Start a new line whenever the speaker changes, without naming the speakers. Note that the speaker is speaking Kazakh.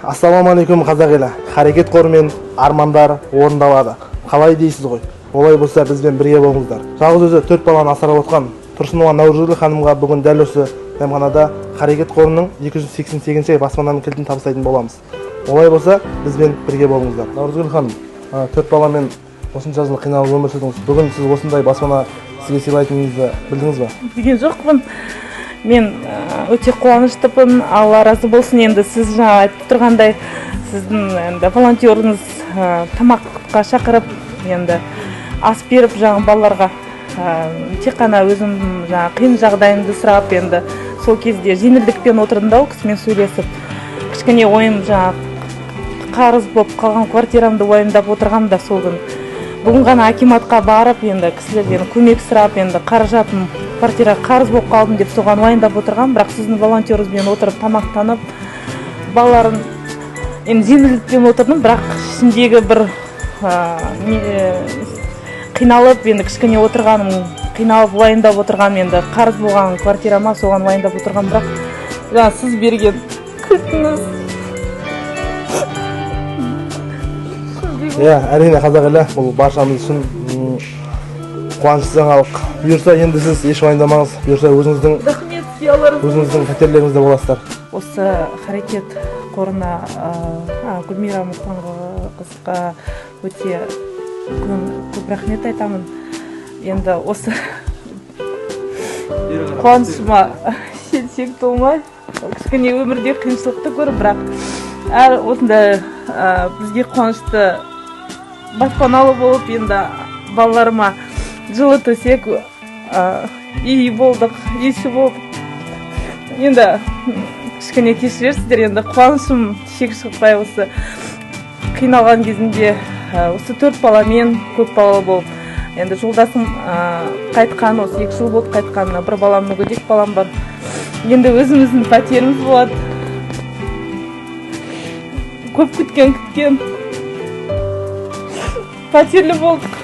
Ассалаумағалейкум қазақ елі. Харекет қоры мен армандар орындалады. Қалай дейсіз ғой? Олай болса бізбен бірге болыңыздар. Жалғыз өзі 4 баланы асырап отқан Тұрсынова Наурызгүл ханымға бүгін дәл осы мейрамханада Харекет қорының 288-ші баспананың кілтін табыстайтын боламыз. Олай болса бізбен бірге болыңыздар. Наурызгүл ханым, 4 баламен осынша жыл қиналып өмір сүрдіңіз. Бүгін сіз осындай баспана сізге сыйлайтыныңызды білдіңіз ба?
Білген жоқпын. Мен өте қуаныштымын. Алла разы болсын. Енді сіз жаңа айтып тұрғандай, сіздің волонтеріңіз тамаққа шақырып, енді ас беріп жаңа балаларға тек қана өзім жаңа қиын жағдайымды сұрап, енді сол кезде жеңілдікпен отырдым да, ол кісімен сөйлесіп, кішкене ойым жаңа қарыз болып қалған квартирамды уайымдап отырғам да сол күн. Бүгін ғана акиматқа барып, енді кісілерден көмек сұрап, енді қаражатым квартираға қарыз болып қалдым деп соған уайымдап отырғам, бірақ сіздің волонтеріңізбен отырып тамақтанып, балаларын енді жеңілдікпен отырдым, бірақ ішіндегі бір қиналып, енді кішкене отырғаным, қиналып уайымдап отырғам, енді қарыз болған квартирама соған уайымдап отырғам, бірақ жаңа сіз берген кілтіңіз.
Әрине қазақ елі, бұл баршамыз үшін қуанышты жаңалық. Бұйырса енді сіз еш уайымдамаңыз. Бұйырса өзіңіздің пәтерлеріңізде боласыздар.
Осы Харекет қорына Гүлмира Мұхтанқызға өте көп рахмет айтамын. Енді осы қуанышыма шек толмай, кішкене өмірде қиыншылықты көріп, бірақ әр осындай бізге қуанышты баспаналы болып, енді балаларыма жылы төсек, үй болдық, үйші болдық. Енді кішкене кешірерсіздер, енді қуанышым шек шықпай, осы қиналған кезінде осы 4 баламен көп балалы болып, енді жолдасым қайтқан, осы 2 жыл болды қайтқан, бір балам, мүгедек балам бар. Енді өзіміздің пәтеріміз болады. Көп күткен пәтерлі болдық.